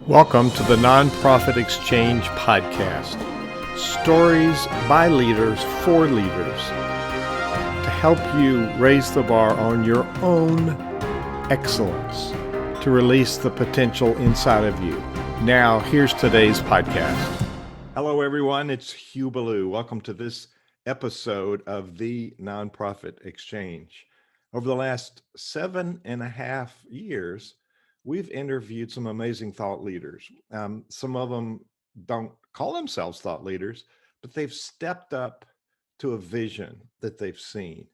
Welcome to the Nonprofit Exchange Podcast. Stories by leaders for leaders to help you raise the bar on your own excellence, to release the potential inside of you. Now, here's today's podcast. Hello, everyone. It's Hugh Ballou. Welcome to this episode of the Nonprofit Exchange. Over the last 7.5 years, we've interviewed some amazing thought leaders. Some of them don't call themselves thought leaders, but they've stepped up to a vision that they've seen.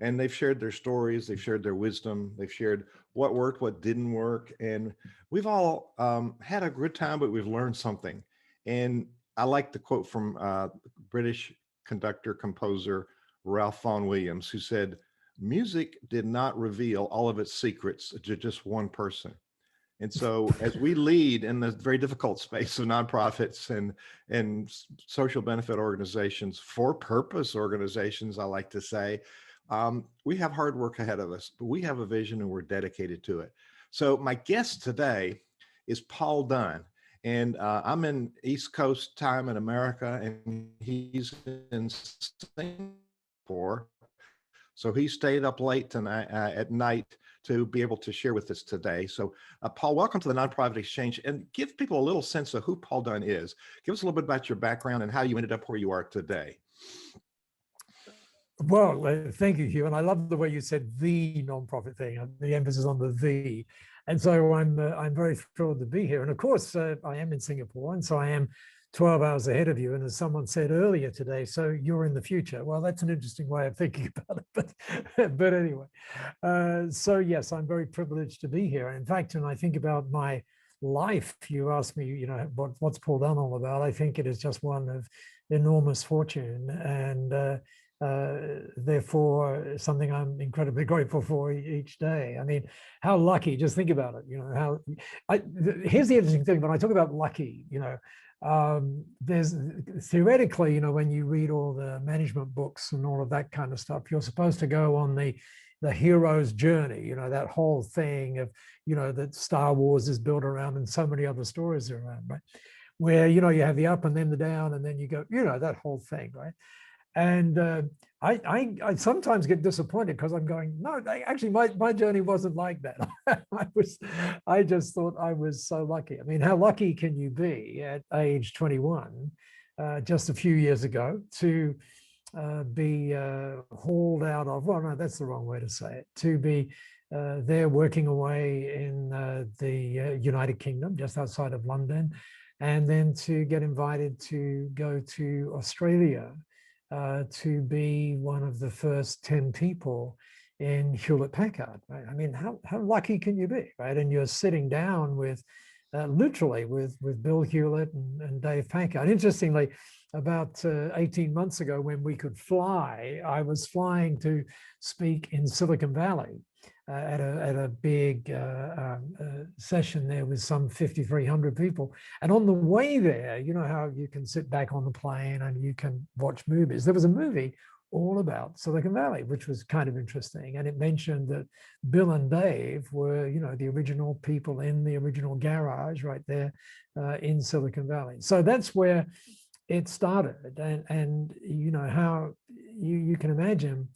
And they've shared their stories, they've shared their wisdom, they've shared what worked, what didn't work. And we've all had a good time, but we've learned something. And I like the quote from British conductor, composer, Ralph Vaughan Williams, who said, "Music did not reveal all of its secrets to just one person." And so as we lead in the very difficult space of nonprofits and social benefit organizations, for-purpose organizations, I like to say, we have hard work ahead of us, but we have a vision and we're dedicated to it. So my guest today is Paul Dunn. And I'm in East Coast time in America, and he's in Singapore. So he stayed up late tonight at night to be able to share with us today. So Paul, welcome to the Nonprofit Exchange, and give people a little sense of who Paul Dunn is. Give us a little bit about your background and how you ended up where you are today. Well, thank you, Hugh. And I love the way you said the nonprofit thing, the emphasis on the "the." And so I'm very thrilled to be here. And of course, I am in Singapore, and so I am 12 hours ahead of you. And as someone said earlier today, so you're in the future. Well, that's an interesting way of thinking about it. But anyway, so yes, I'm very privileged to be here. In fact, when I think about my life, you asked me, what's Paul Dunn all about? I think it is just one of enormous fortune, and therefore something I'm incredibly grateful for each day. I mean, how lucky, just think about it, here's the interesting thing. When I talk about lucky, there's theoretically, when you read all the management books and all of that kind of stuff, you're supposed to go on the hero's journey, that whole thing of, that Star Wars is built around, and so many other stories are around, right? Where, you have the up and then the down, and then you go, that whole thing, right? And I sometimes get disappointed because I'm going, no, actually my journey wasn't like that. I just thought I was so lucky. I mean, how lucky can you be at age 21, just a few years ago, to be hauled out of, well, no, that's the wrong way to say it, to be there working away in the United Kingdom, just outside of London, and then to get invited to go to Australia to be one of the first 10 people in Hewlett Packard, right? I mean, how lucky can you be, right? And you're sitting down with, literally with Bill Hewlett and Dave Packard. Interestingly, about 18 months ago, when we could fly, I was flying to speak in Silicon Valley at a big session there with some 5,300 people. And on the way there, you know how you can sit back on the plane and you can watch movies. There was a movie all about Silicon Valley, which was kind of interesting. And it mentioned that Bill and Dave were, the original people in the original garage right there in Silicon Valley. So that's where it started. And how you can imagine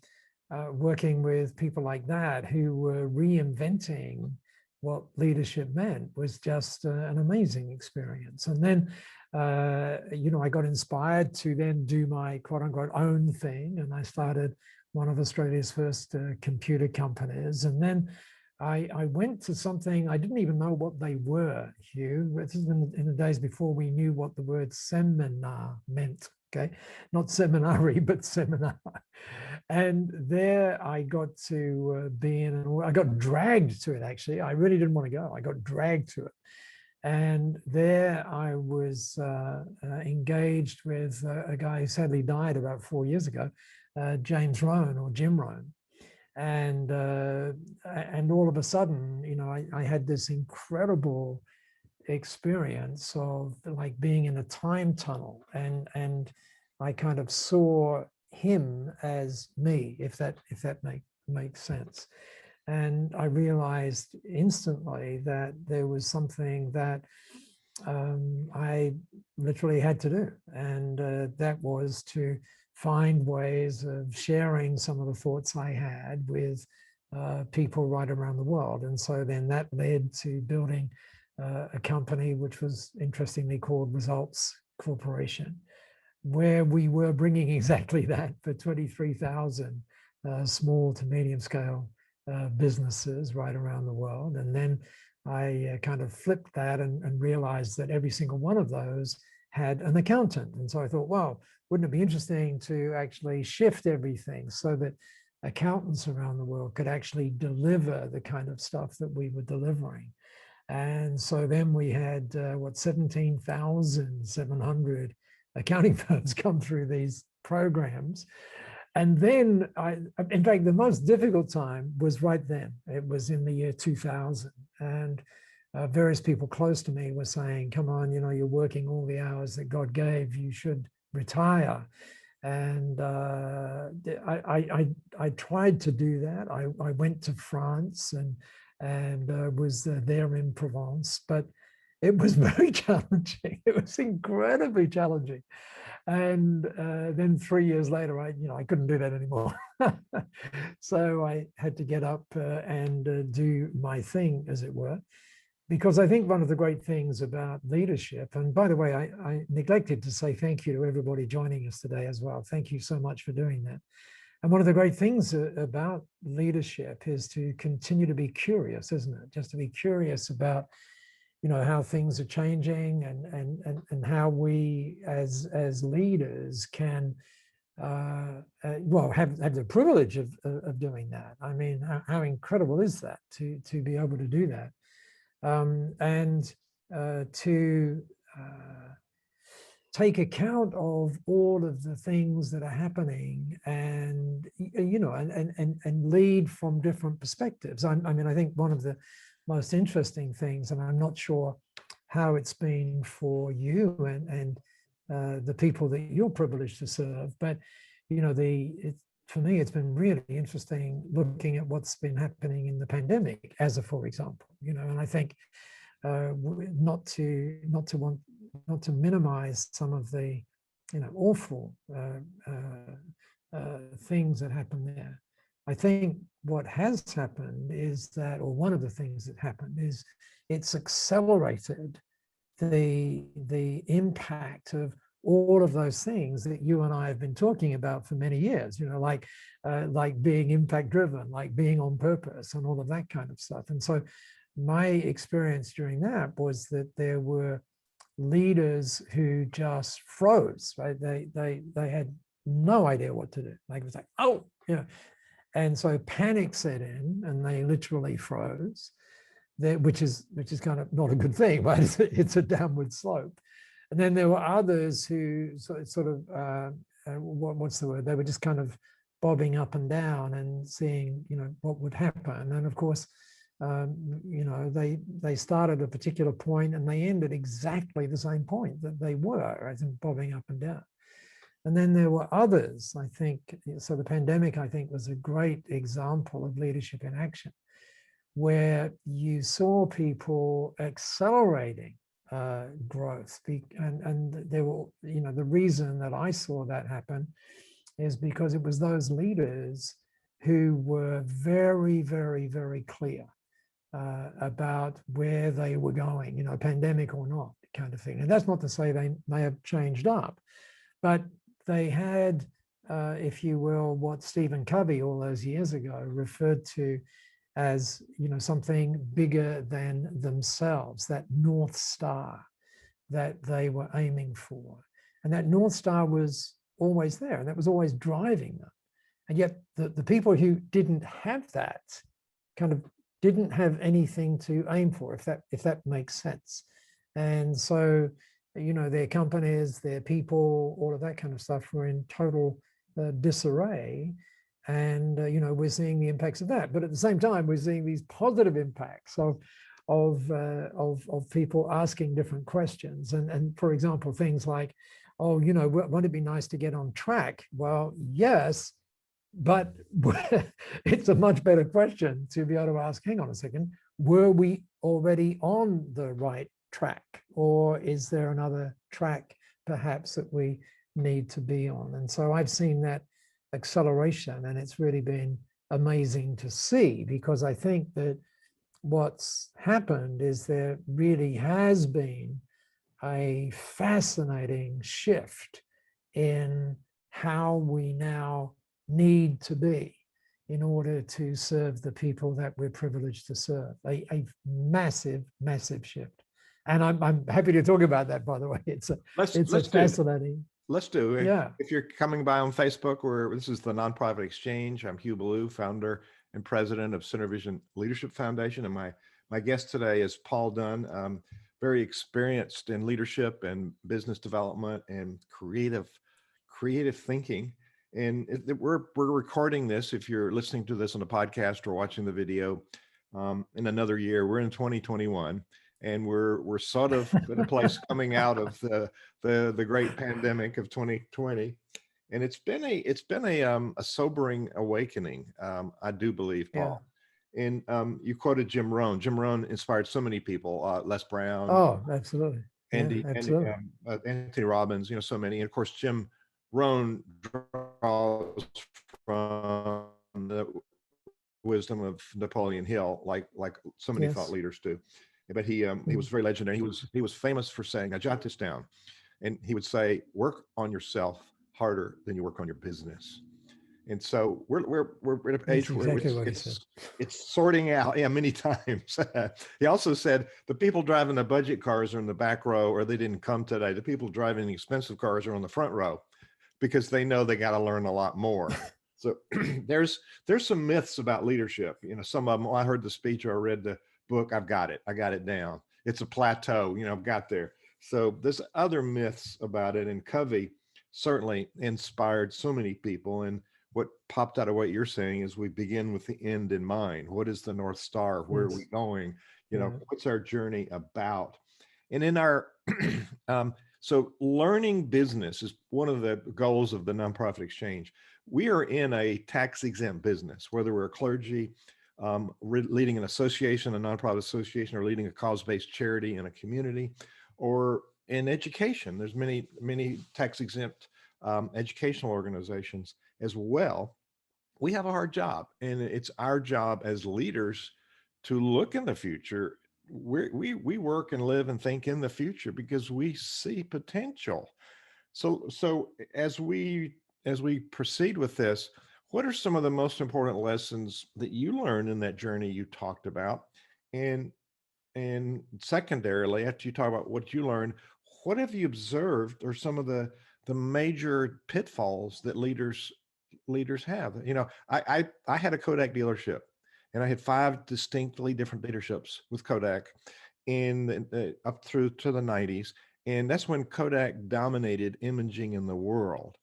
working with people like that who were reinventing what leadership meant was just an amazing experience. And then, I got inspired to then do my quote unquote own thing. And I started one of Australia's first computer companies. And then I went to something, I didn't even know what they were, Hugh. This is in the days before we knew what the word seminar meant. Okay, not seminary, but seminar. And there I got to be in, and I got dragged to it, actually. I really didn't want to go. I got dragged to it. And there I was engaged with a guy who sadly died about 4 years ago, James Rohn, or Jim Rohn. And all of a sudden, I had this incredible experience of like being in a time tunnel, and I kind of saw him as me, if that makes sense. And I realized instantly that there was something that I literally had to do. And that was to find ways of sharing some of the thoughts I had with people right around the world. And so then that led to building a company which was interestingly called Results Corporation, where we were bringing exactly that for 23,000 small to medium scale businesses right around the world. And then I kind of flipped that and realized that every single one of those had an accountant. And so I thought, well, wouldn't it be interesting to actually shift everything so that accountants around the world could actually deliver the kind of stuff that we were delivering? And so then we had 17,700 accounting firms come through these programs. And then in fact, the most difficult time was right then. It was in the year 2000. And various people close to me were saying, come on, you're working all the hours that God gave, you should retire. And I tried to do that. I went to France and was there in Provence, but it was very challenging. It was incredibly challenging. And then 3 years later, I couldn't do that anymore. So I had to get up and do my thing, as it were, because I think one of the great things about leadership, and by the way, I neglected to say thank you to everybody joining us today as well. Thank you so much for doing that. And one of the great things about leadership is to continue to be curious, isn't it? Just to be curious about how things are changing and how we as leaders can have the privilege of doing that. I mean, how incredible is that to be able to do that, and to take account of all of the things that are happening, and and lead from different perspectives. I mean, I think one of the most interesting things, and I'm not sure how it's been for you and the people that you're privileged to serve, but for me, it's been really interesting looking at what's been happening in the pandemic, as a for example. And I think not to minimize some of the awful things that happened there. I think what has happened is that, or one of the things that happened is it's accelerated the impact of all of those things that you and I have been talking about for many years, like being impact driven, like being on purpose and all of that kind of stuff. And so my experience during that was that there were leaders who just froze, right? They had no idea what to do. Like it was like, oh, and so panic set in and they literally froze, which is kind of not a good thing, right? It's a downward slope. And then there were others who sort of, what's the word? They were just kind of bobbing up and down and seeing, what would happen. And of course, they started at a particular point and they ended exactly the same point that they were, as in bobbing up and down. And then there were others, I think. So the pandemic, I think, was a great example of leadership in action, where you saw people accelerating growth. And there were, the reason that I saw that happen is because it was those leaders who were very, very, very clear about where they were going, pandemic or not, kind of thing. And that's not to say they may have changed up, but they had, if you will, what Stephen Covey all those years ago referred to as, something bigger than themselves, that North Star that they were aiming for. And that North Star was always there, and that was always driving them. And yet the people who didn't have that kind of didn't have anything to aim for, if that makes sense. And so, their companies, their people, all of that kind of stuff were in total disarray. And, we're seeing the impacts of that. But at the same time, we're seeing these positive impacts of people asking different questions. And for example, things like, oh, won't it be nice to get on track? Well, yes, but it's a much better question to be able to ask, hang on a second, were we already on the right track, or is there another track perhaps that we need to be on? And so I've seen that acceleration, and it's really been amazing to see, because I think that what's happened is there really has been a fascinating shift in how we now need to be in order to serve the people that we're privileged to serve. A massive, massive shift. And I'm happy to talk about that, by the way. It's a fascinating. Let's do it. Yeah. If you're coming by on Facebook, this is the Nonprofit Exchange. I'm Hugh Ballou, founder and president of Center Vision Leadership Foundation. And my guest today is Paul Dunn, very experienced in leadership and business development and creative thinking. And we're recording this, if you're listening to this on a podcast or watching the video, in another year. We're in 2021, and we're sort of in a place coming out of the great pandemic of 2020. And it's been a sobering awakening, I do believe, Paul. Yeah. And you quoted Jim Rohn. Jim Rohn inspired so many people, Les Brown. Oh, absolutely. Andy, absolutely. Anthony Robbins, so many. And of course, Jim Rohn draws from the wisdom of Napoleon Hill, like so many thought leaders do. But he was very legendary. He was famous for saying, "Now jot this down," and he would say, "Work on yourself harder than you work on your business." And so we're at an age where it's sorting out. Yeah, many times. He also said the people driving the budget cars are in the back row, or they didn't come today. The people driving the expensive cars are on the front row, because they know they got to learn a lot more. So there's some myths about leadership. Some of them, I heard the speech or I read the book, I got it down. It's a plateau, I've got there. So there's other myths about it. And Covey certainly inspired so many people. And what popped out of what you're saying is we begin with the end in mind. What is the North Star? Where are we going? What's our journey about? And in our, so learning business is one of the goals of the Nonprofit Exchange. We are in a tax-exempt business, whether we're a clergy, leading an association, a nonprofit association, or leading a cause-based charity in a community, or in education. There's many tax-exempt educational organizations as well. We have a hard job, and it's our job as leaders to look in the future. We work and live and think in the future because we see potential. So as we proceed with this, what are some of the most important lessons that you learned in that journey you talked about? And secondarily, after you talk about what you learned, what have you observed are some of the major pitfalls that leaders have? I had a Kodak dealership, and I had 5 distinctly different leaderships with Kodak up through to the 90s. And that's when Kodak dominated imaging in the world.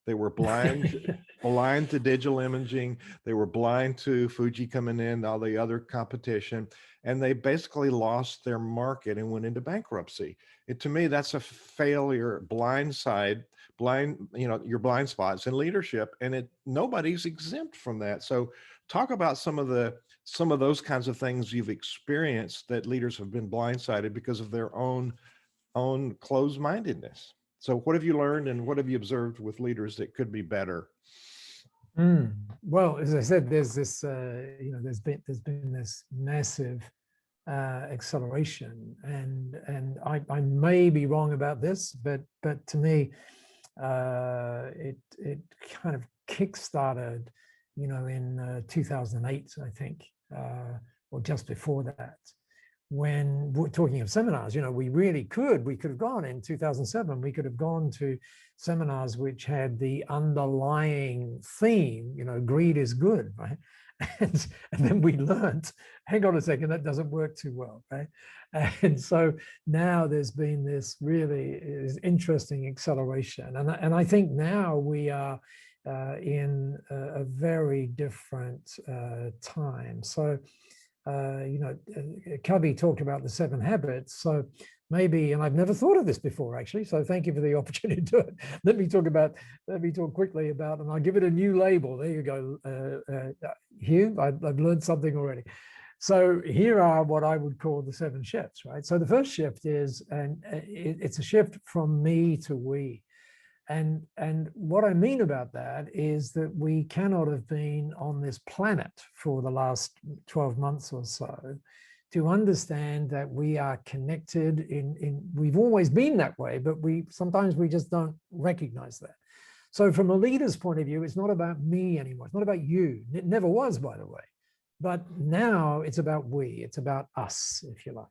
They were blind to digital imaging. They were blind to Fuji coming in, all the other competition. And they basically lost their market and went into bankruptcy. To me, that's a failure, your blind spots in leadership, and nobody's exempt from that. So talk about some of those kinds of things you've experienced that leaders have been blindsided because of their own closed-mindedness. So what have you learned, and what have you observed with leaders that could be better? Well, as I said, there's this, there's been this massive acceleration, and I may be wrong about this, but to me, it kind of kickstarted, in 2008, I think, or just before that. When we're talking of seminars, we could have gone in 2007, we could have gone to seminars which had the underlying theme, greed is good, right? And then we learned, hang on a second, that doesn't work too well, right? And so now there's been this really interesting acceleration. And I think now we are in a very different time. So, Covey talked about the 7 habits. So maybe, and I've never thought of this before, actually. So thank you for the opportunity to do it. Let me talk quickly about, and I'll give it a new label. There you go, Hugh. I've learned something already. So here are what I would call the 7 shifts, right? So the first shift is, and it's a shift from me to we. And what I mean about that is that we cannot have been on this planet for the last 12 months or so to understand that we are connected we've always been that way, but sometimes we just don't recognize that. So from a leader's point of view, it's not about me anymore. It's not about you. It never was, by the way. But now it's about we. It's about us, if you like.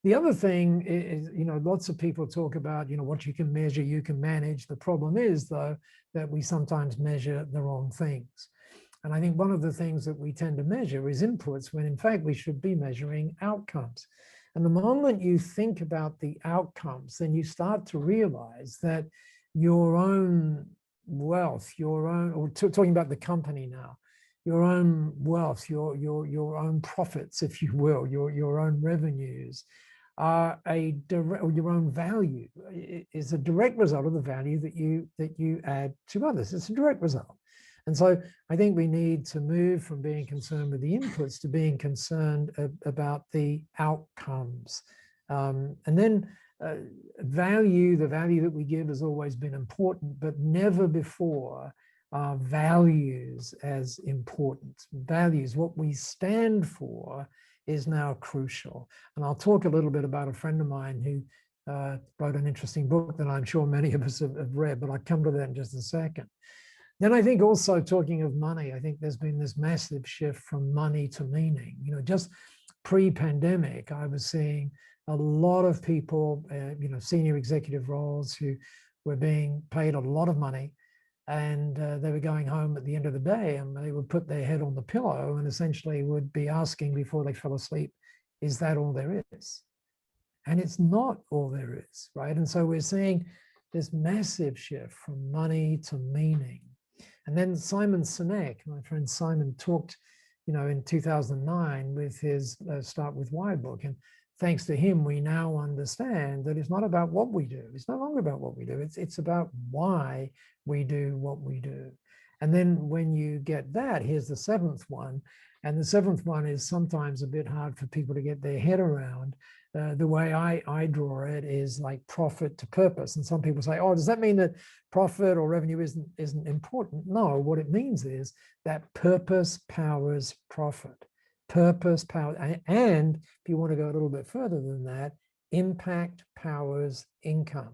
The other thing is, lots of people talk about, what you can measure, you can manage. The problem is, though, that we sometimes measure the wrong things. And I think one of the things that we tend to measure is inputs, when in fact we should be measuring outcomes. And the moment you think about the outcomes, then you start to realize that your own wealth, talking about the company now, your own wealth, your own profits, if you will, your own revenues, are your own value is a direct result of the value that you add to others. It's a direct result. And so I think we need to move from being concerned with the inputs to being concerned about the outcomes. And then the value that we give has always been important, but never before are values as important. Values, what we stand for, is now crucial. And I'll talk a little bit about a friend of mine who wrote an interesting book that I'm sure many of us have read, but I'll come to that in just a second. Then I think also, talking of money, I think there's been this massive shift from money to meaning. Just pre-pandemic, I was seeing a lot of people, senior executive roles who were being paid a lot of money, and they were going home at the end of the day and they would put their head on the pillow and essentially would be asking before they fell asleep, is that all there is? And it's not all there is, right? And so we're seeing this massive shift from money to meaning. And then Simon Sinek, my friend Simon, talked, in 2009 with his Start With Why book. And thanks to him, we now understand that it's not about what we do. It's no longer about what we do. It's about why we do what we do. And then when you get that, here's the 7th one. And the 7th one is sometimes a bit hard for people to get their head around. The way I draw it is like profit to purpose. And some people say, oh, does that mean that profit or revenue isn't important? No, what it means is that purpose powers profit. Purpose, power, and if you want to go a little bit further than that, impact powers income.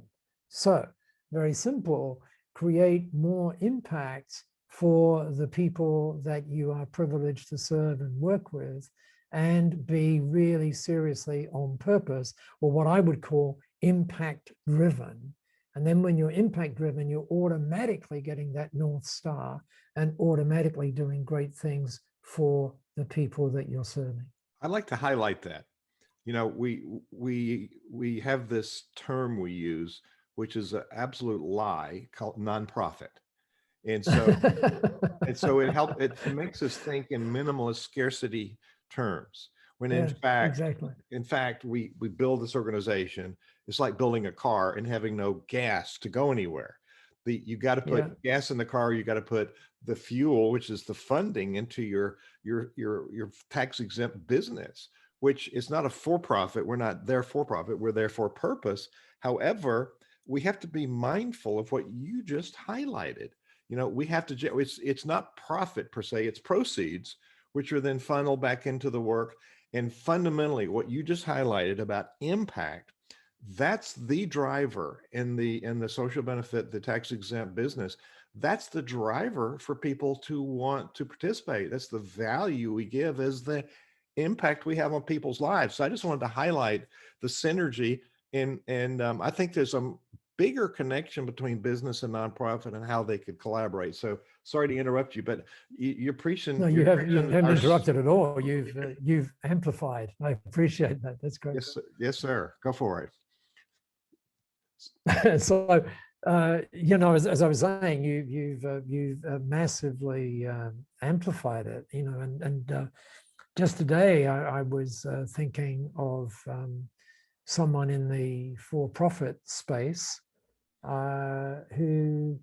So, very simple, create more impact for the people that you are privileged to serve and work with, and be really seriously on purpose, or what I would call impact driven. And then when you're impact driven, you're automatically getting that North Star and automatically doing great things for the people that you're serving. I'd like to highlight that. We have this term we use, which is an absolute lie, called nonprofit. And so it makes us think in minimalist scarcity terms. When in fact, we build this organization. It's like building a car and having no gas to go anywhere. You got to put gas in the car. You got to put the fuel, which is the funding, into your tax exempt business, which is not a for-profit. We're not there for profit. We're there for purpose. However, we have to be mindful of what you just highlighted. We have to. It's not profit per se. It's proceeds, which are then funneled back into the work. And fundamentally, what you just highlighted about impact, that's the driver in the social benefit, the tax exempt business. That's the driver for people to want to participate. That's the value we give, as the impact we have on people's lives. So I just wanted to highlight the synergy, and I think there's a bigger connection between business and nonprofit and how they could collaborate. So sorry to interrupt you, but you're preaching. No, you haven't interrupted at all. You've amplified. I appreciate that. That's great. Yes, sir. Go for it. So, as I was saying, you've massively amplified it. And just today, I was thinking of someone in the for-profit space who,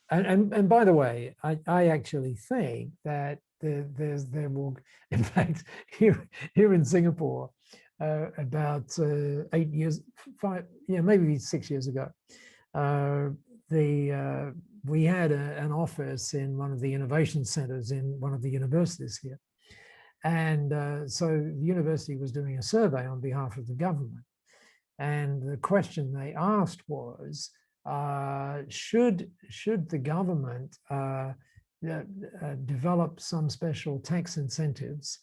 and by the way, I actually think that there will, in fact, here in Singapore, about 8 years, maybe 6 years ago, we had an office in one of the innovation centers in one of the universities here. And so the university was doing a survey on behalf of the government. And the question they asked was, should the government develop some special tax incentives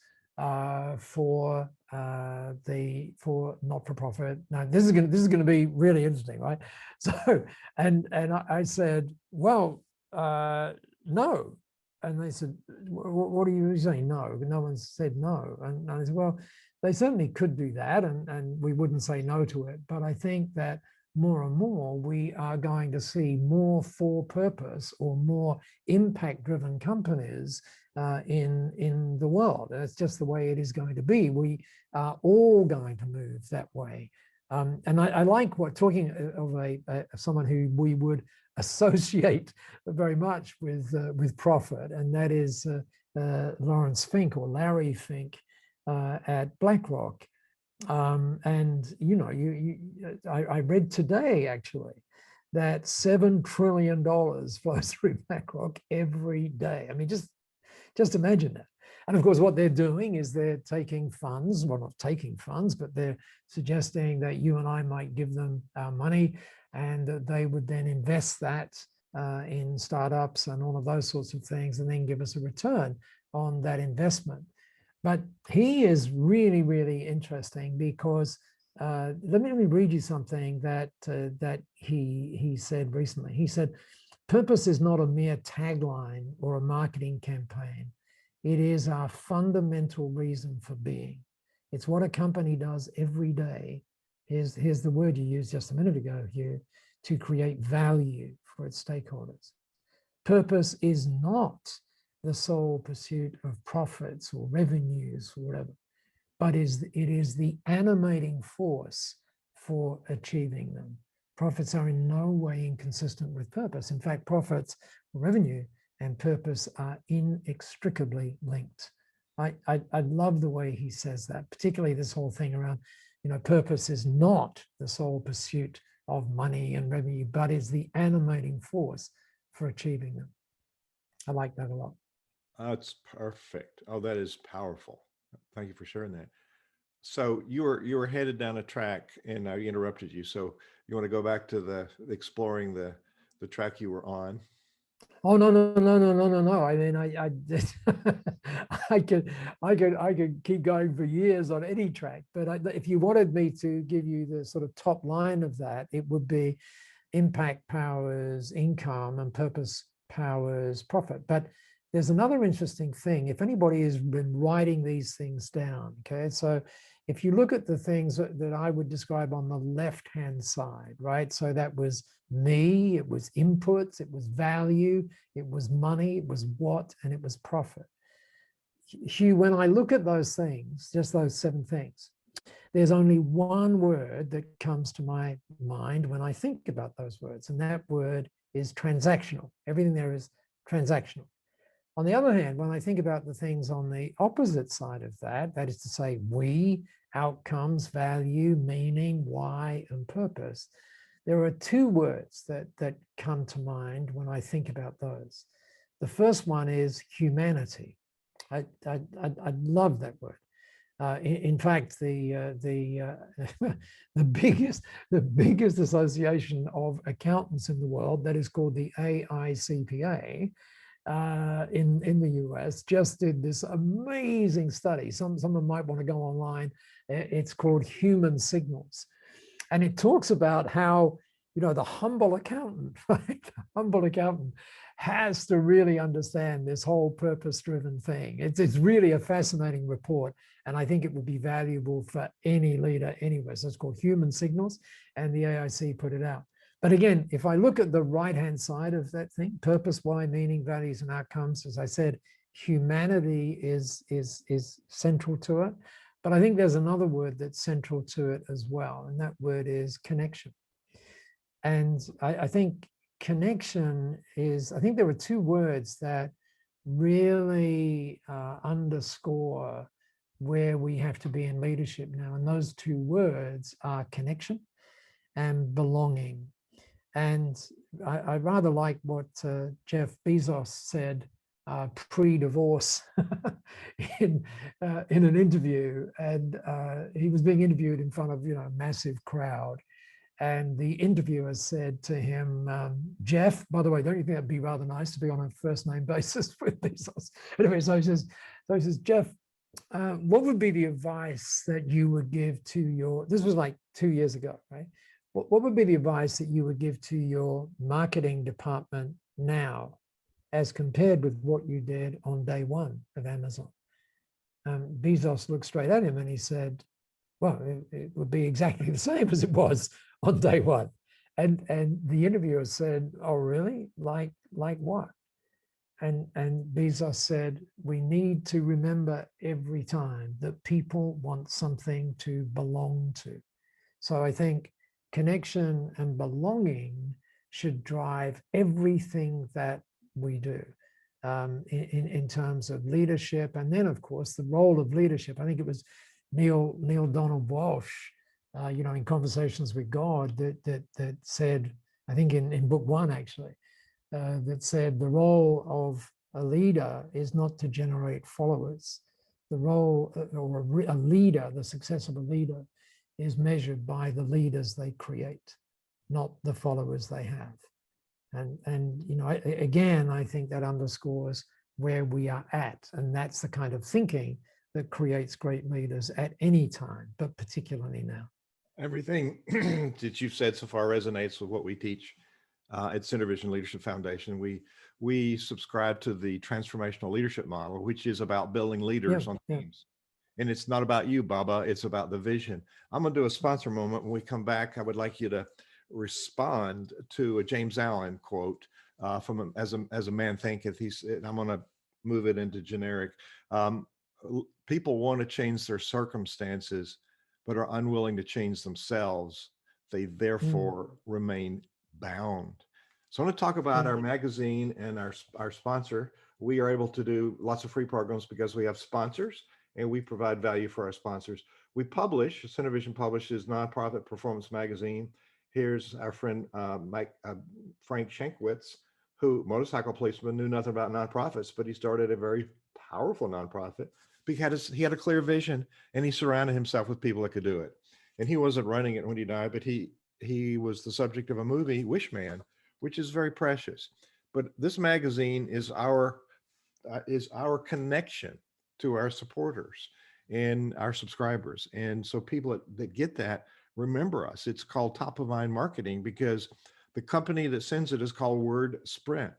for not-for-profit? Now this is going to be really interesting, right? So and I said, well, no. And they said, what are you saying? No, no one said no. And I said, well, they certainly could do that, and we wouldn't say no to it. But I think that more and more we are going to see more for-purpose or more impact-driven companies in the world. And it's just the way it is going to be. We are all going to move that way. And I like talking of someone who we would associate very much with profit, and that is Lawrence Fink, or Larry Fink, at BlackRock. And I read today actually that $7 trillion flows through BlackRock every day. I mean, just imagine that. And of course, what they're doing is they're taking funds, well, not taking funds, but they're suggesting that you and I might give them our money, and that they would then invest that in startups and all of those sorts of things, and then give us a return on that investment. But he is really, really interesting because let me read you something that he said recently. He said, "Purpose is not a mere tagline or a marketing campaign. It is our fundamental reason for being. It's what a company does every day." Here's the word you used just a minute ago, Hugh, to create value for its stakeholders. Purpose is not the sole pursuit of profits or revenues or whatever, but it is the animating force for achieving them. Profits are in no way inconsistent with purpose. In fact, profits, revenue, and purpose are inextricably linked. I love the way he says that, particularly this whole thing around, purpose is not the sole pursuit of money and revenue, but is the animating force for achieving them. I like that a lot. That's perfect. Oh, that is powerful. Thank you for sharing that. So you were headed down a track, and I interrupted you. So you want to go back to exploring the track you were on? Oh, no. I mean, I could keep going for years on any track, but if you wanted me to give you the sort of top line of that, it would be impact powers income and purpose powers profit. But there's another interesting thing. If anybody has been writing these things down, okay, so if you look at the things that I would describe on the left-hand side, right? So that was me, it was inputs, it was value, it was money, it was what, and it was profit. Hugh, when I look at those things, just those 7 things, there's only one word that comes to my mind when I think about those words, and that word is transactional. Everything there is transactional. On the other hand, when I think about the things on the opposite side of that, that is to say, we, outcomes, value, meaning, why, and purpose, there are 2 words that come to mind when I think about those. The first one is humanity. I love that word. In fact, the biggest association of accountants in the world, that is called the AICPA, in the US, just did this amazing study. Someone might want to go online. It's called Human Signals, and it talks about how the humble accountant, right? The humble accountant has to really understand this whole purpose-driven thing. It's really a fascinating report, and I think it would be valuable for any leader anywhere. So it's called Human Signals, and the AIC put it out. But again, if I look at the right-hand side of that thing, purpose, why, meaning, values, and outcomes, as I said, humanity is central to it. But I think there's another word that's central to it as well, and that word is connection. And I think connection is, I think there are 2 words that really underscore where we have to be in leadership now. And those two words are connection and belonging. And I rather like what Jeff Bezos said pre-divorce in an interview, and he was being interviewed in front of a massive crowd, and the interviewer said to him, Jeff, by the way, don't you think that'd be rather nice to be on a first name basis with Bezos? Anyway, so he says, Jeff, what would be the advice that you would give to your, this was like 2 years ago, right? What would be the advice that you would give to your marketing department now as compared with what you did on day one of Amazon? Bezos looked straight at him and he said, well, it would be exactly the same as it was on day one. And the interviewer said, oh, really? Like what? And Bezos said, we need to remember every time that people want something to belong to. So I think connection and belonging should drive everything that we do in terms of leadership. And then, of course, the role of leadership. I think it was Neil Donald Walsh, in Conversations with God, that said, I think in book 1 actually, that said the role of a leader is not to generate followers. The role or a leader, the success of a leader, is measured by the leaders they create, not the followers they have. And again, I think that underscores where we are at, and that's the kind of thinking that creates great leaders at any time, but particularly now. Everything that you've said so far resonates with what we teach at Center Vision Leadership Foundation. We subscribe to the transformational leadership model, which is about building leaders on teams. And it's not about you, Baba, it's about the vision. I'm gonna do a sponsor moment. When we come back, I would like you to respond to a James Allen quote from as a man thinketh. He said, I'm gonna move it into generic. People want to change their circumstances, but are unwilling to change themselves. They therefore remain bound. So I want to talk about our magazine and our sponsor. We are able to do lots of free programs because we have sponsors and we provide value for our sponsors. We publish, Center Vision publishes Nonprofit Performance Magazine. Here's our friend Frank Shankwitz, who, motorcycle policeman, knew nothing about nonprofits, but he started a very powerful nonprofit because he had a clear vision and he surrounded himself with people that could do it. And he wasn't running it when he died, but he was the subject of a movie, Wish Man, which is very precious. But this magazine is our connection to our supporters and our subscribers. And so people that get that remember us. It's called Top of Mind Marketing because the company that sends it is called Word Sprint.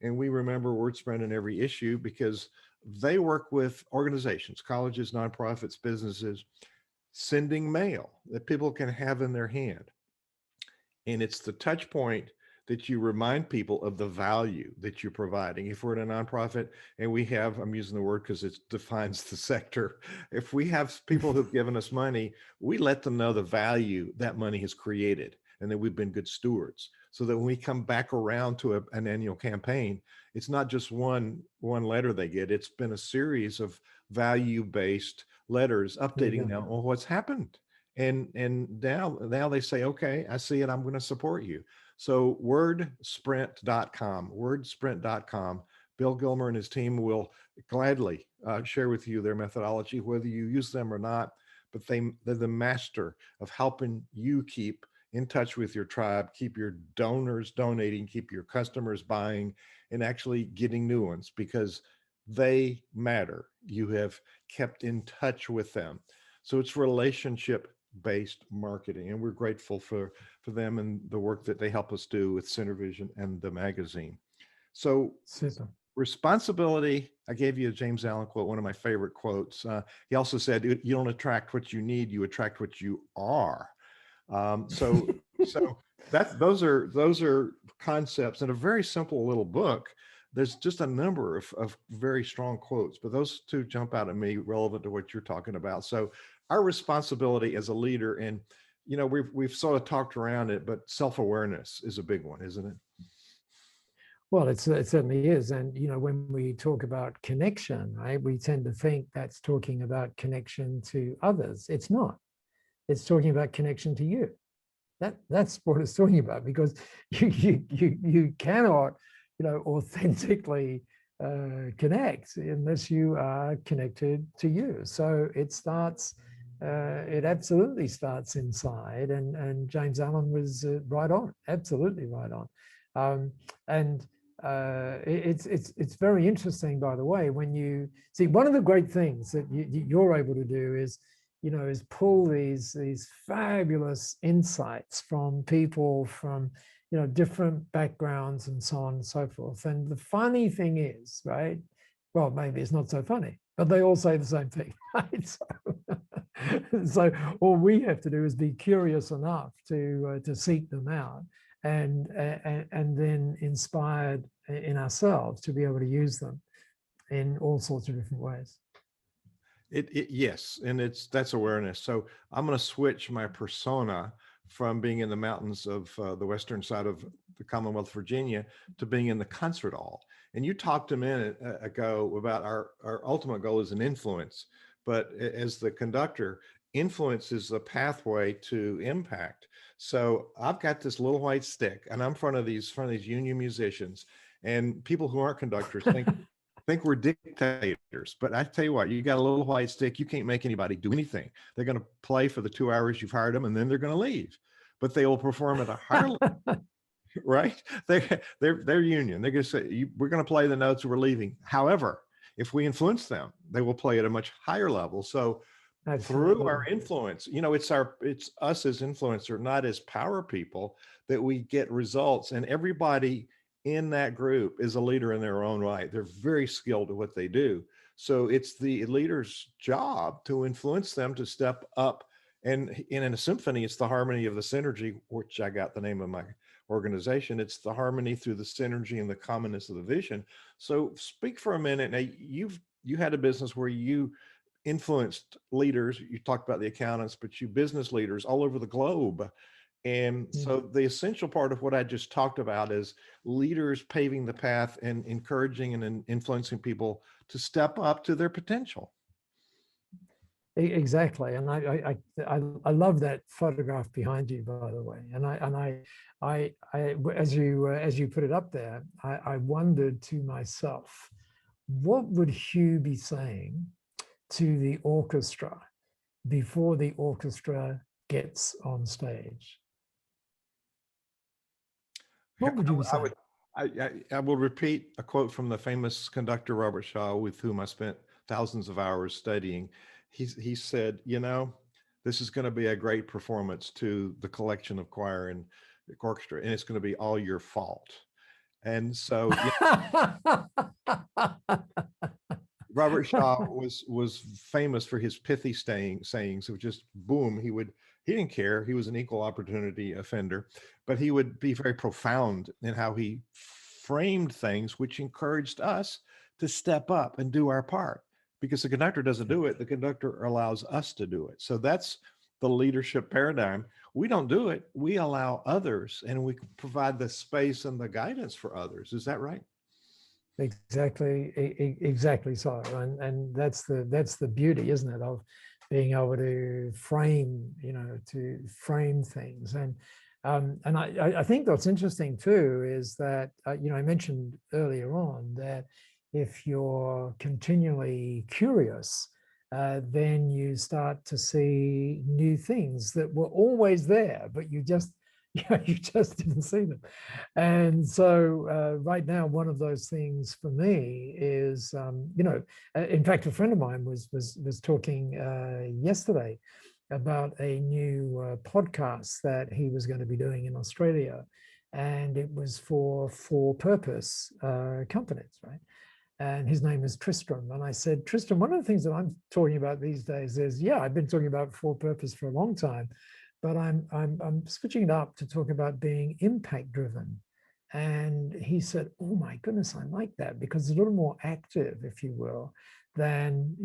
And we remember Word Sprint in every issue because they work with organizations, colleges, nonprofits, businesses, sending mail that people can have in their hand. And it's the touch point that you remind people of the value that you're providing. If we're in a nonprofit and we have, I'm using the word because it defines the sector. If we have people who've given us money, we let them know the value that money has created and that we've been good stewards. So that when we come back around to an annual campaign, it's not just one letter they get. It's been a series of value-based letters updating them on what's happened. And now they say, okay, I see it, I'm going to support you. So wordsprint.com. Bill Gilmer and his team will gladly share with you their methodology, whether you use them or not, but they're the master of helping you keep in touch with your tribe, keep your donors donating, keep your customers buying, and actually getting new ones because they matter. You have kept in touch with them. So it's relationship-based marketing, and we're grateful for them and the work that they help us do with Center Vision and the magazine. So responsibility, I gave you a James Allen quote, one of my favorite quotes. He also said, you don't attract what you need, you attract what you are. So those are concepts in a very simple little book. There's just a number of very strong quotes, but those two jump out at me relevant to what you're talking about. So our responsibility as a leader, and we've sort of talked around it, but self-awareness is a big one, isn't it? Well, it certainly is. And, when we talk about connection, right, we tend to think that's talking about connection to others. It's not. It's talking about connection to you. That's what it's talking about, because you cannot, authentically connect unless you are connected to you. So it absolutely starts inside. And James Allen was right on, absolutely right on. And it's very interesting, by the way, when you see, one of the great things that you're able to do is pull these fabulous insights from people from different backgrounds and so on and so forth. And the funny thing is, right? Well, maybe it's not so funny, but they all say the same thing, right? So all we have to do is be curious enough to seek them out, and then inspired in ourselves to be able to use them in all sorts of different ways. Yes, and that's awareness. So I'm going to switch my persona from being in the mountains of the western side of the Commonwealth of Virginia to being in the concert hall. And you talked a minute ago about our ultimate goal is an influence, but as the conductor, influence is the pathway to impact. So I've got this little white stick, and I'm in front of these union musicians, and people who aren't conductors think we're dictators. But I tell you what, you got a little white stick, you can't make anybody do anything. They're going to play for the 2 hours you've hired them, and then they're going to leave. But they will perform at a higher level, right? They're union. They're going to say, we're going to play the notes, we're leaving. However, if we influence them, they will play at a much higher level. So through our influence, it's us as influencer, not as power people, that we get results. And everybody in that group is a leader in their own right. They're very skilled at what they do. So it's the leader's job to influence them to step up. And in a symphony, it's the harmony of the synergy, which I got the name of my organization. It's the harmony through the synergy and the commonness of the vision. So speak for a minute. Now, you had a business where you influenced leaders. You talked about the accountants, but you business leaders all over the globe. And so the essential part of what I just talked about is leaders paving the path and encouraging and influencing people to step up to their potential. Exactly. And I love that photograph behind you, by the way. And I as you put it up there, I wondered to myself, what would Hugh be saying to the orchestra before the orchestra gets on stage? What would you say? I will repeat a quote from the famous conductor Robert Shaw, with whom I spent thousands of hours studying. He said, this is going to be a great performance to the collection of choir and orchestra, and it's going to be all your fault. And so Robert Shaw was famous for his pithy sayings of just boom. He didn't care. He was an equal opportunity offender, but he would be very profound in how he framed things, which encouraged us to step up and do our part. Because the conductor doesn't do it, the conductor allows us to do it. So that's the leadership paradigm. We don't do it. We allow others, and we provide the space and the guidance for others. Is that right? Exactly so. And that's the beauty, isn't it, of being able to frame, frame things. And I think what's interesting too is that, I mentioned earlier on that if you're continually curious, then you start to see new things that were always there, but you just didn't see them. And so right now, one of those things for me is, in fact, a friend of mine was talking yesterday about a new podcast that he was going to be doing in Australia, and it was for purpose companies, right? And his name is Tristram. And I said, Tristram, one of the things that I'm talking about these days is, I've been talking about for purpose for a long time, but I'm switching it up to talk about being impact driven. And he said, oh my goodness, I like that, because it's a little more active, if you will, than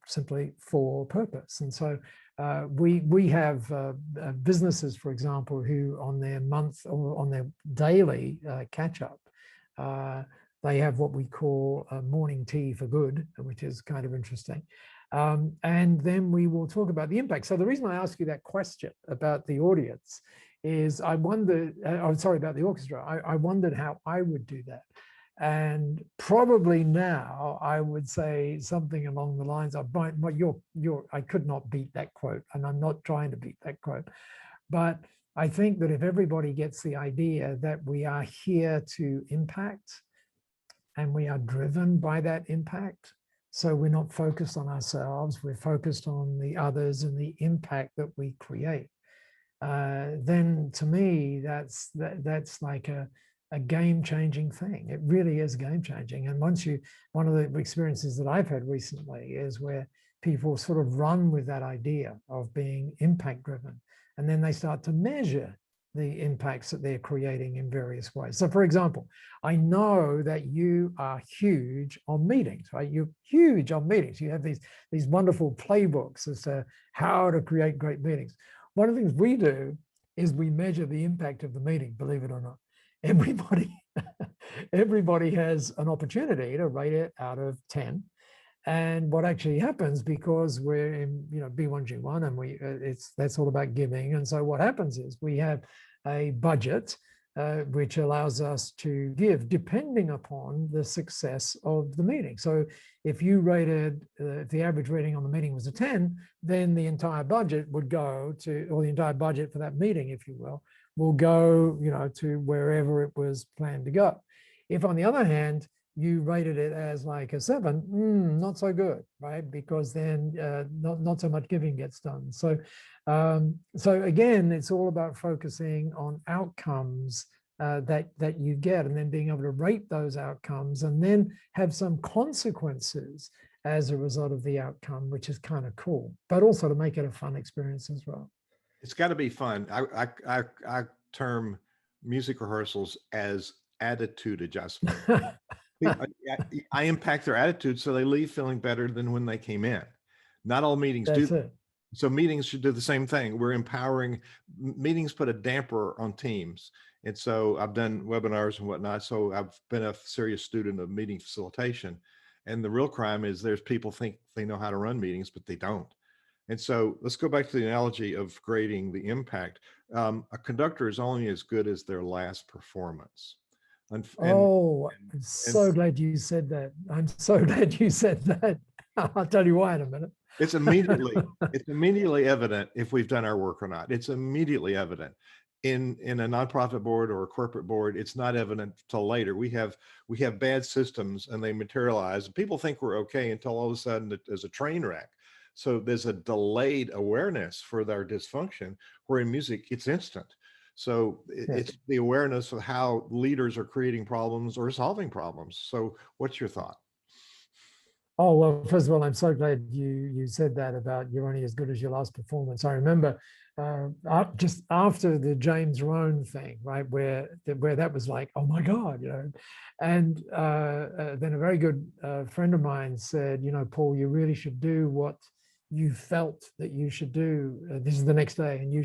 simply for purpose. And so we have businesses, for example, who on their month or on their daily catch up They have what we call morning tea for good, which is kind of interesting. And then we will talk about the impact. So the reason I ask you that question about the audience is I wondered, I'm sorry, about the orchestra. I wondered how I would do that. And probably now I would say something along the lines of, I could not beat that quote, and I'm not trying to beat that quote. But I think that if everybody gets the idea that we are here to impact and we are driven by that impact, so we're not focused on ourselves, we're focused on the others and the impact that we create, then to me, that's like a game-changing thing. It really is game-changing. And one of the experiences that I've had recently is where people sort of run with that idea of being impact-driven, and then they start to measure the impacts that they're creating in various ways. So for example, I know that you are huge on meetings, right? You're huge on meetings. You have these wonderful playbooks as to how to create great meetings. One of the things we do is we measure the impact of the meeting, believe it or not. Everybody has an opportunity to rate it out of 10. And what actually happens, because we're in B1G1 and that's all about giving. And so what happens is we have a budget which allows us to give depending upon the success of the meeting. So if you rated, if the average rating on the meeting was a 10, then the entire budget would go to, or the entire budget for that meeting, if you will go, to wherever it was planned to go. If on the other hand, you rated it as like a 7, not so good, right? Because then not so much giving gets done. So, so again, it's all about focusing on outcomes that you get, and then being able to rate those outcomes, and then have some consequences as a result of the outcome, which is kind of cool, but also to make it a fun experience as well. It's got to be fun. I term music rehearsals as attitude adjustment. I impact their attitude so they leave feeling better than when they came in. Not all meetings do that. So meetings should do the same thing. We're empowering. Meetings put a damper on teams. And so I've done webinars and whatnot. So I've been a serious student of meeting facilitation. And the real crime is there's people think they know how to run meetings, but they don't. And so let's go back to the analogy of grading the impact. A conductor is only as good as their last performance. I'm so glad you said that. I'm so glad you said that. I'll tell you why in a minute. It's immediately evident if we've done our work or not. It's immediately evident. In a nonprofit board or a corporate board, it's not evident till later. We have bad systems and they materialize. People think we're okay until all of a sudden there's a train wreck. So there's a delayed awareness for their dysfunction, where in music it's instant. So it's the awareness of how leaders are creating problems or solving problems. So what's your thought? Oh, well, first of all, I'm so glad you said that about you're only as good as your last performance. I remember just after the James Rohn thing, right, where that was like, oh my God, and then a very good friend of mine said, Paul, you really should do what you felt that you should do. This is the next day, and you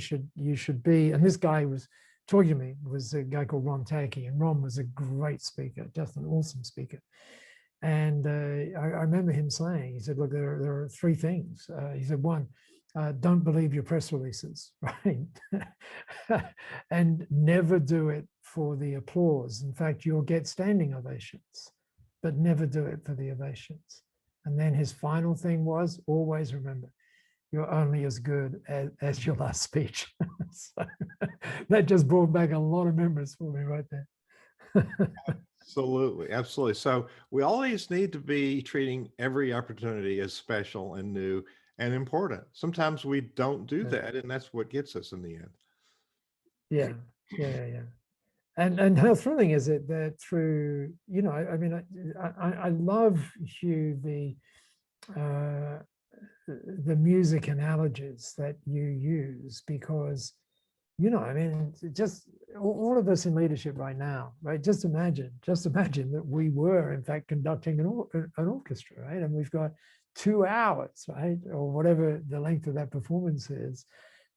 should be. And this guy was talking to me, was a guy called Ron Tackey, and Ron was a great speaker, just an awesome speaker. And I remember him saying, he said, look, there are three things. He said, one, don't believe your press releases, right? And never do it for the applause. In fact, you'll get standing ovations, but never do it for the ovations. And then his final thing was, always remember, you're only as good as your last speech. So that just brought back a lot of memories for me right there. Absolutely. Absolutely. So we always need to be treating every opportunity as special and new and important. Sometimes we don't do that, and that's what gets us in the end. Yeah. And how thrilling is it that through, I mean, I love, Hugh, the music analogies that you use, because, I mean, just all of us in leadership right now, right? Just imagine that we were, in fact, conducting an orchestra, right? And we've got 2 hours, right? Or whatever the length of that performance is,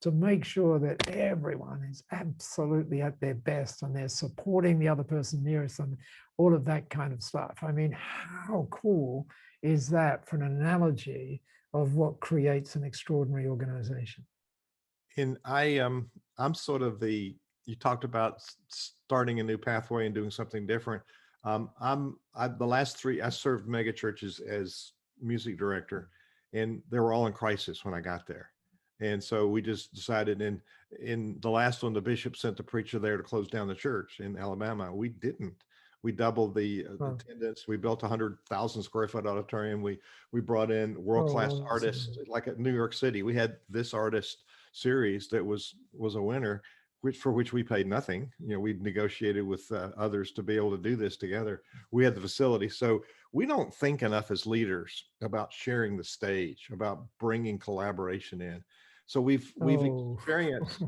to make sure that everyone is absolutely at their best and they're supporting the other person nearest them, all of that kind of stuff. I mean, how cool is that for an analogy of what creates an extraordinary organization? And I'm sort of you talked about starting a new pathway and doing something different. The last three, I served mega churches as music director, and they were all in crisis when I got there. And so we just decided in the last one, the bishop sent the preacher there to close down the church in Alabama. We didn't. We doubled the attendance. We built 100,000 square foot auditorium. We brought in world-class artists, like at New York City. We had this artist series that was a winner, for which we paid nothing. You know, we negotiated with others to be able to do this together. We had the facility. So we don't think enough as leaders about sharing the stage, about bringing collaboration in. So we've experienced,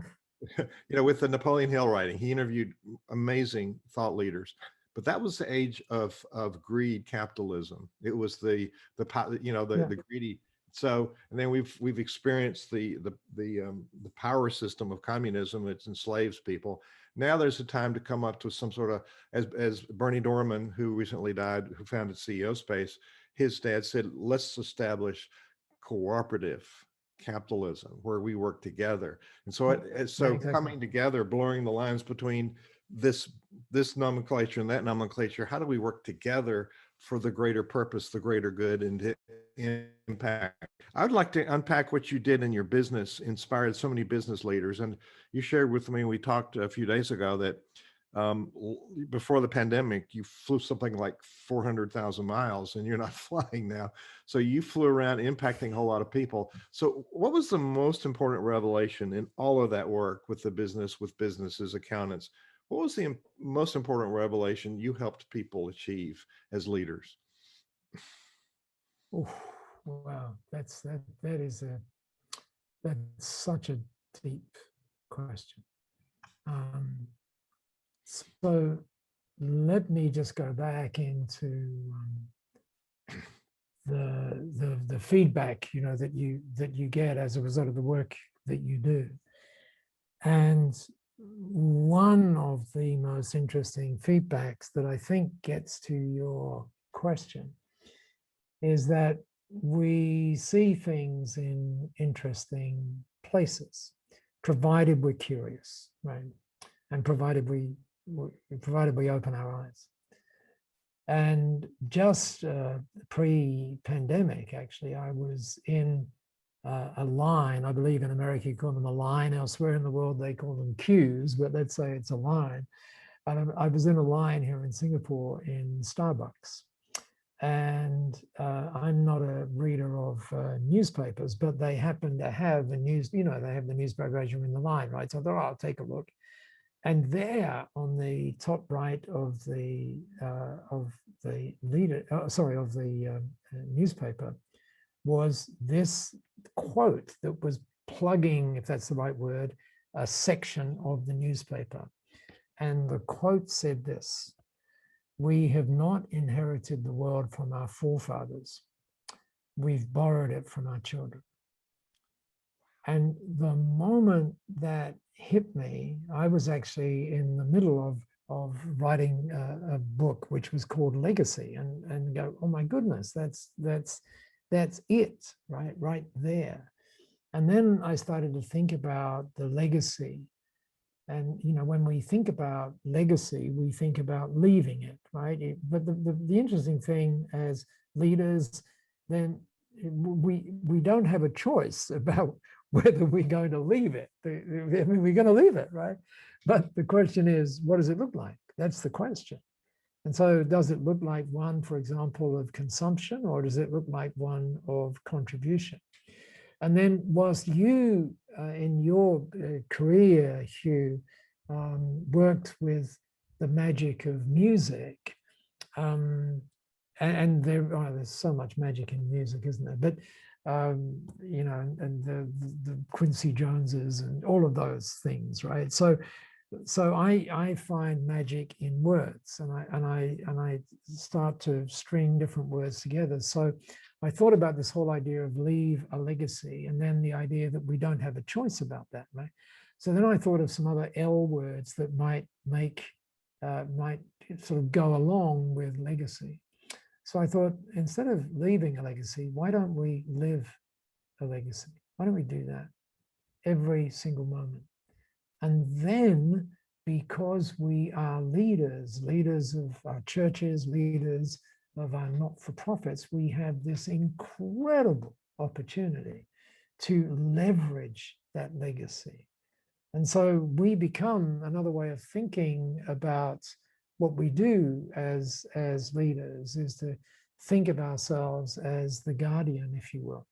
with the Napoleon Hill writing, he interviewed amazing thought leaders, but that was the age of greed, capitalism. It was the greedy. So, and then we've experienced the power system of communism. It enslaves people. Now there's a time to come up to some sort of, as Bernie Dorman, who recently died, who founded CEO Space, his dad said, let's establish cooperative capitalism where we work together. And so exactly. Coming together, blurring the lines between this nomenclature and that nomenclature, how do we work together for the greater purpose, the greater good, and impact? I would like to unpack what you did in your business, inspired so many business leaders. And you shared with me, we talked a few days ago, that before the pandemic, you flew something like 400,000 miles, and you're not flying now. So you flew around impacting a whole lot of people. So what was the most important revelation in all of that work with the business, with businesses, accountants? What was the most important revelation you helped people achieve as leaders? Oh, wow, that's such a deep question. So let me just go back into the feedback, that you get as a result of the work that you do. And one of the most interesting feedbacks that I think gets to your question is that we see things in interesting places, provided we're curious, right? And provided we open our eyes. And just pre-pandemic, actually, I was in a line. I believe in America you call them a line. Elsewhere in the world they call them queues, but let's say it's a line. And I was in a line here in Singapore in Starbucks. And I'm not a reader of newspapers, but they happen to have the news, they have the newspaper as you're in the line, right? So I thought, I'll take a look. And there on the top right of the newspaper was this quote that was plugging, if that's the right word, a section of the newspaper. And the quote said this: "We have not inherited the world from our forefathers. We've borrowed it from our children." And the moment that hit me, I was actually in the middle of writing a book which was called Legacy, and go, oh my goodness, that's it, right there. And then I started to think about the legacy. And when we think about legacy, we think about leaving it, right? But the interesting thing as leaders, then we don't have a choice about whether we're going to leave it. I mean, we're going to leave it, right? But the question is, what does it look like? That's the question. And so does it look like one, for example, of consumption, or does it look like one of contribution? And then whilst you, in your career, Hugh, worked with the magic of music, and there's so much magic in music, isn't there? But and the Quincy Joneses and all of those things, right? So I find magic in words, and I start to string different words together. So I thought about this whole idea of leave a legacy, and then the idea that we don't have a choice about that, right? So then I thought of some other L words that might sort of go along with legacy. So I thought, instead of leaving a legacy, why don't we live a legacy? Why don't we do that every single moment? And then, because we are leaders of our churches, leaders of our not-for-profits, we have this incredible opportunity to leverage that legacy. And so we become another way of thinking about what we do as leaders, is to think of ourselves as the guardian, if you will,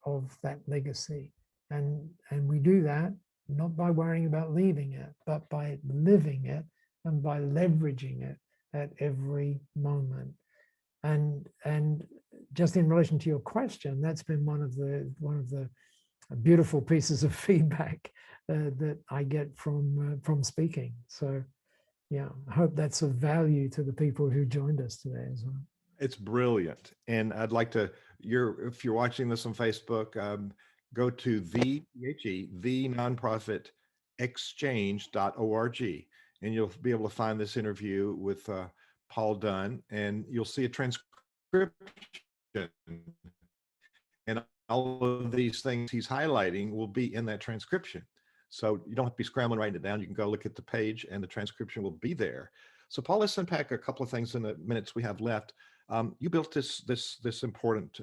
of that legacy. And we do that not by worrying about leaving it, but by living it and by leveraging it at every moment. And just in relation to your question, that's been one of the beautiful pieces of feedback that I get from speaking. So yeah, I hope that's of value to the people who joined us today as well. It's brilliant. And I'd like to, if you're watching this on Facebook, go to the nonprofitexchange.org, and you'll be able to find this interview with Paul Dunn, and you'll see a transcription. And all of these things he's highlighting will be in that transcription. So you don't have to be scrambling writing it down. You can go look at the page and the transcription will be there. So Paul, let's unpack a couple of things in the minutes we have left. You built this important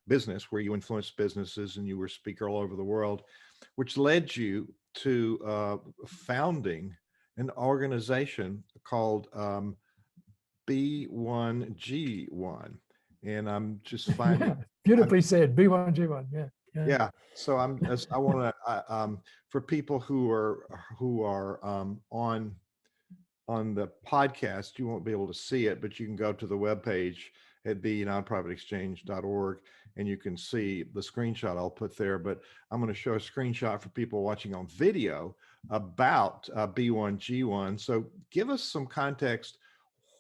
business where you influenced businesses and you were a speaker all over the world, which led you to founding an organization called B1G1. And I'm just finding yeah, beautifully said, B1G1. Yeah. Yeah. So I want to for people who are on the podcast, you won't be able to see it, but you can go to the webpage at thenonprofitexchange.org and you can see the screenshot I'll put there. But I'm going to show a screenshot for people watching on video about B1G1. So give us some context.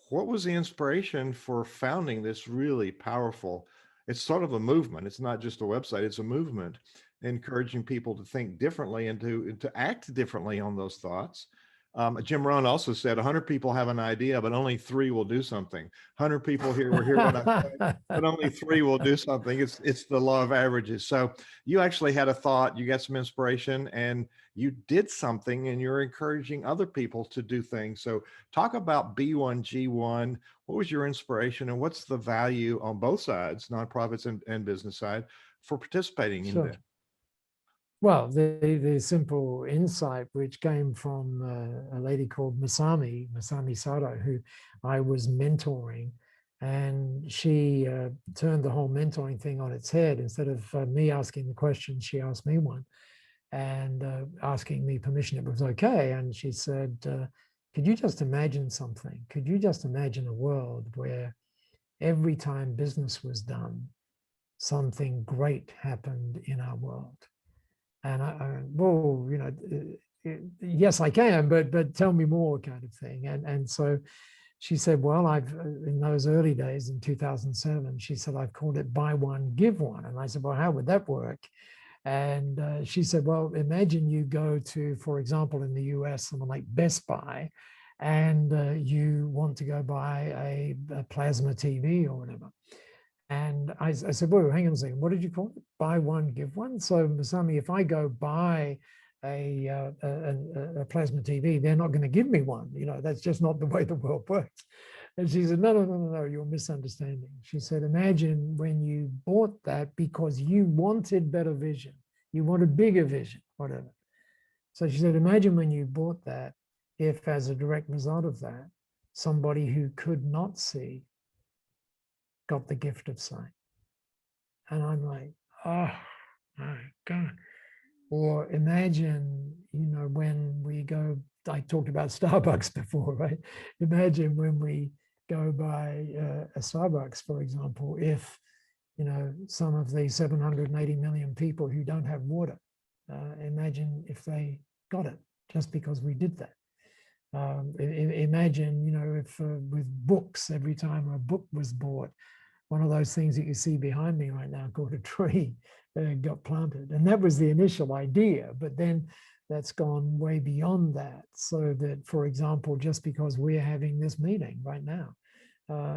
What was the inspiration for founding this really powerful? It's sort of a movement. It's not just a website, it's a movement encouraging people to think differently and to act differently on those thoughts. Jim Rohn also said 100 people have an idea, but only 3 will do something. 100 people here will hear what I'm saying, but only 3 will do something. It's the law of averages. So you actually had a thought, you got some inspiration, and you did something, and you're encouraging other people to do things. So talk about B1G1. What was your inspiration, and what's the value on both sides, nonprofits and business side, for participating in that? Well, the simple insight, which came from a lady called Masami Sato, who I was mentoring, and she turned the whole mentoring thing on its head. Instead of me asking the question, she asked me one, and asking me permission, it was okay. And she said, could you just imagine something? Could you just imagine a world where every time business was done, something great happened in our world? And well, you know, yes, I can, but tell me more, kind of thing. And so she said, well, in those early days in 2007, she said, I've called it buy one, give one. And I said, well, how would that work? And she said, well, imagine you go to, for example, in the US, someone like Best Buy, and you want to go buy a plasma TV or whatever. And I said, well, hang on a second, what did you call it? Buy one, give one. So Masami, if I go buy a plasma TV, they're not going to give me one. You know, that's just not the way the world works. And she said, no, you're misunderstanding. She said, imagine when you bought that because you wanted better vision, you wanted bigger vision, whatever. So she said, imagine when you bought that, if as a direct result of that, somebody who could not see got the gift of sight. And I'm like, oh my God. Or imagine, you know, when we go, I talked about Starbucks before, right? Imagine when we go by a Starbucks, for example, if, you know, some of the 780 million people who don't have water, imagine if they got it just because we did that. Imagine, you know, if with books, every time a book was bought, one of those things that you see behind me right now called a tree got planted. And that was the initial idea, but then that's gone way beyond that. So that, for example, just because we're having this meeting right now,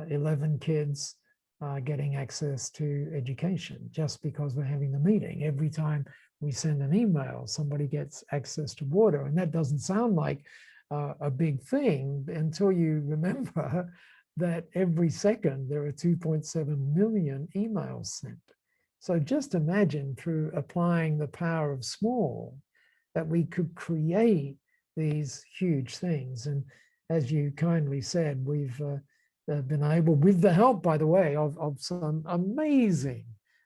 11 kids are getting access to education just because we're having the meeting. Every time we send an email, somebody gets access to water. And that doesn't sound like a big thing until you remember that every second there are 2.7 million emails sent. So just imagine, through applying the power of small, that we could create these huge things. And as you kindly said, we've been able, with the help, by the way, of some amazing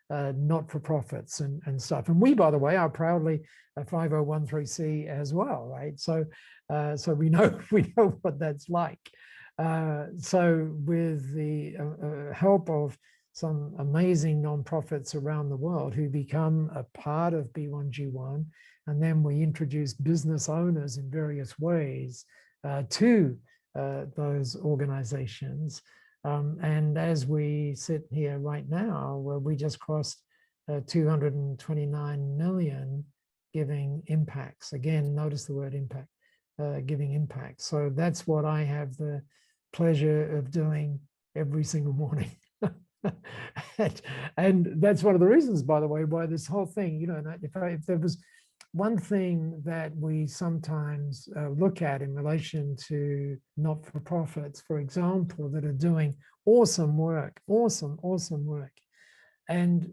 not-for-profits and stuff. And we, by the way, are proudly a 5013C as well, right? So we know what that's like. So with the help of some amazing nonprofits around the world who become a part of B1G1, and then we introduce business owners in various ways to those organizations. And as we sit here right now, where we just crossed 229 million giving impacts. Again, notice the word impact, giving impact. So that's what I have the pleasure of doing every single morning. and that's one of the reasons, by the way, why this whole thing, you know, if there was one thing that we sometimes look at in relation to not-for-profits, for example, that are doing awesome work, awesome work. And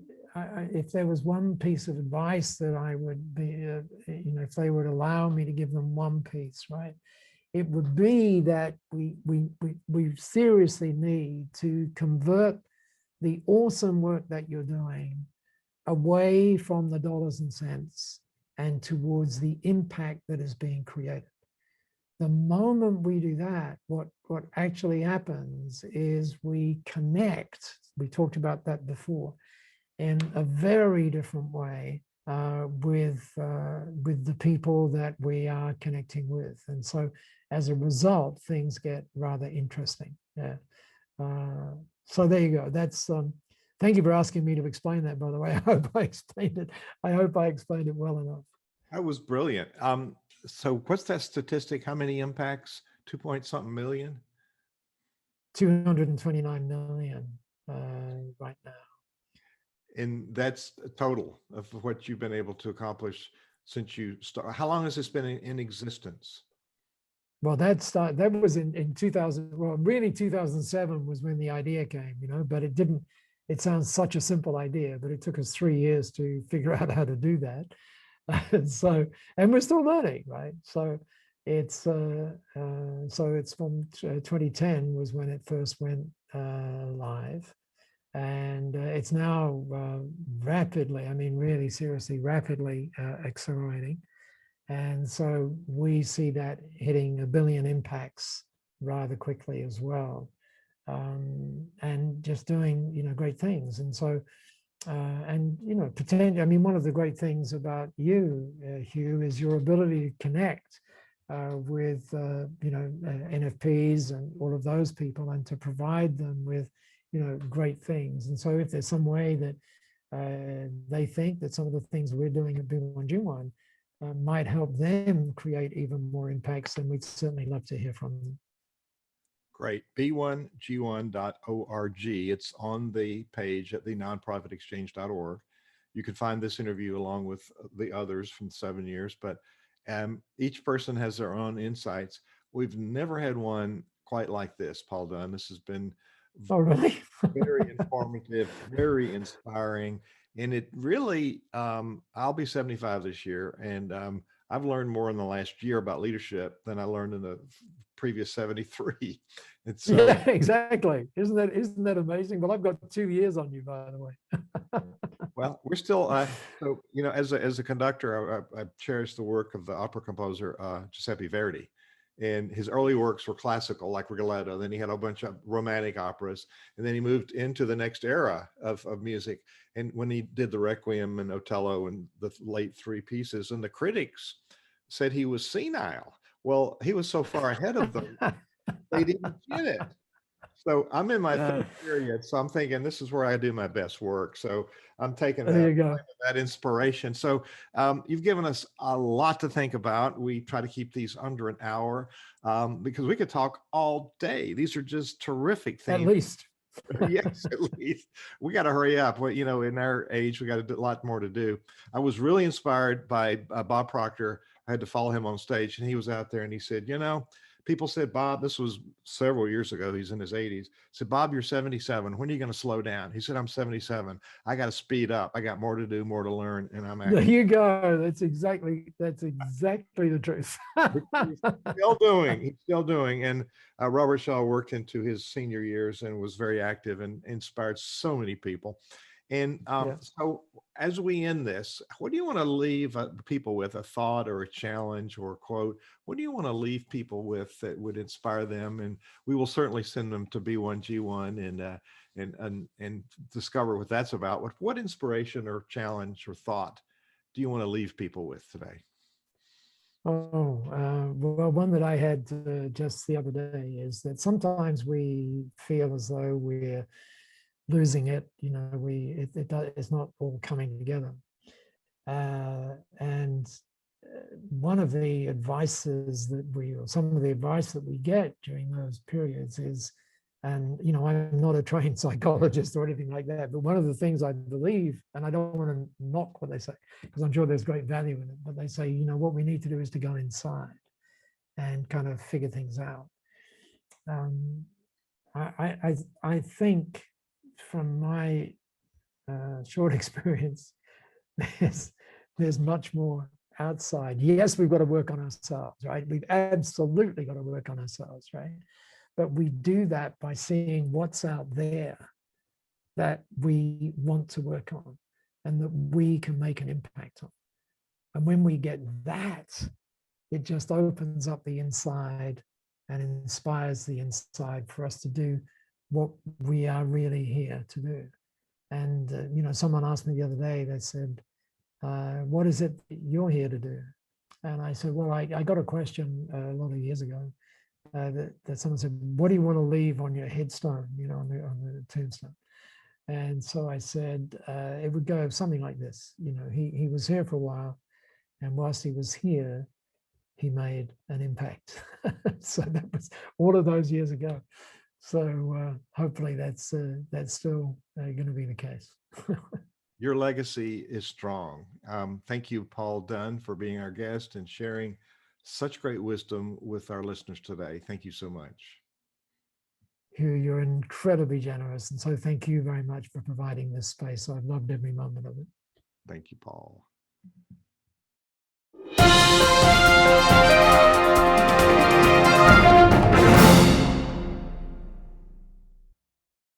if there was one piece of advice that I would be, you know, if they would allow me to give them one piece, right, it would be that we seriously need to convert the awesome work that you're doing away from the dollars and cents and towards the impact that is being created. The moment we do that, what actually happens is we connect, we talked about that before, in a very different way with the people that we are connecting with. And so as a result, things get rather interesting. Yeah. So there you go. That's thank you for asking me to explain that, by the way. I hope I explained it. I hope I explained it well enough. That was brilliant. So what's that statistic? How many impacts? 2-point-something million? 229 million right now. And that's a total of what you've been able to accomplish since you started. How long has this been in existence? Well, that was in 2000. Well, really 2007 was when the idea came, you know, but it sounds such a simple idea, but it took us 3 years to figure out how to do that. And we're still learning, right? So it's from 2010 was when it first went live. And it's now rapidly, I mean, really seriously, rapidly accelerating. And so we see that hitting 1 billion impacts rather quickly as well. And just doing, you know, great things. And so, and, you know, I mean, one of the great things about you, Hugh, is your ability to connect with, you know, NFPs and all of those people, and to provide them with, you know, great things. And so if there's some way that they think that some of the things we're doing at B1G1 might help them create even more impacts, then we'd certainly love to hear from them. Great. B1G1.org. It's on the page at the nonprofitexchange.org. You can find this interview along with the others from 7 years, but each person has their own insights. We've never had one quite like this, Paul Dunn. This has been really? very informative, very inspiring. And it really, I'll be 75 this year, and I've learned more in the last year about leadership than I learned in the previous 73. And so, yeah, exactly. Isn't that amazing? Well, I've got 2 years on you, by the way. well, we're still, so, you know, as a conductor, I cherish the work of the opera composer, Giuseppe Verdi. And his early works were classical, like Rigoletto. Then he had a bunch of romantic operas. And then he moved into the next era of music. And when he did the Requiem and Otello and the late 3 pieces, and the critics said he was senile. Well, he was so far ahead of them, they didn't get it. So I'm in my Uh, third period, so I'm thinking this is where I do my best work. So I'm taking there you go. that inspiration. So you've given us a lot to think about. We try to keep these under an hour because we could talk all day. These are just terrific At themes. least. Yes, at least we got to hurry up. Well, you know, in our age, we got a lot more to do. I was really inspired by Bob Proctor. I had to follow him on stage, and he was out there, and he said, you know, people said, Bob, this was several years ago. He's in his 80s. Said, Bob, you're 77. When are you going to slow down? He said, I'm 77. I got to speed up. I got more to do, more to learn, and I'm There actually you go. That's exactly the truth. he's still doing. He's still doing. And Robert Shaw worked into his senior years and was very active and inspired so many people. And Yeah. so, as we end this, what do you want to leave people with? A thought or a challenge or a quote? What do you want to leave people with that would inspire them? And we will certainly send them to B1G1 and discover what that's about. What inspiration or challenge or thought do you want to leave people with today? Well, one that I had just the other day is that sometimes we feel as though we're losing it. You know, it's not all coming together. And one of the advices or some of the advice that we get during those periods is, and you know, I'm not a trained psychologist or anything like that, but one of the things I believe, and I don't want to knock what they say, because I'm sure there's great value in it, but they say, you know, what we need to do is to go inside and kind of figure things out. I think from my short experience, there's much more outside. Yes, we've got to work on ourselves, right? We've absolutely got to work on ourselves, right? But we do that by seeing what's out there that we want to work on and that we can make an impact on. And when we get that, it just opens up the inside and inspires the inside for us to do what we are really here to do. And, you know, someone asked me the other day, they said, what is it that you're here to do? And I said, well, I got a question a lot of years ago that someone said, what do you want to leave on your headstone, you know, on the tombstone? And so I said, it would go something like this. You know, he was here for a while, and whilst he was here, he made an impact. So that was all of those years ago. So hopefully that's still going to be the case. Your legacy is strong. Thank you, Paul Dunn, for being our guest and sharing such great wisdom with our listeners today. Thank you so much. Hugh, you're incredibly generous. And so thank you very much for providing this space. I've loved every moment of it. Thank you, Paul.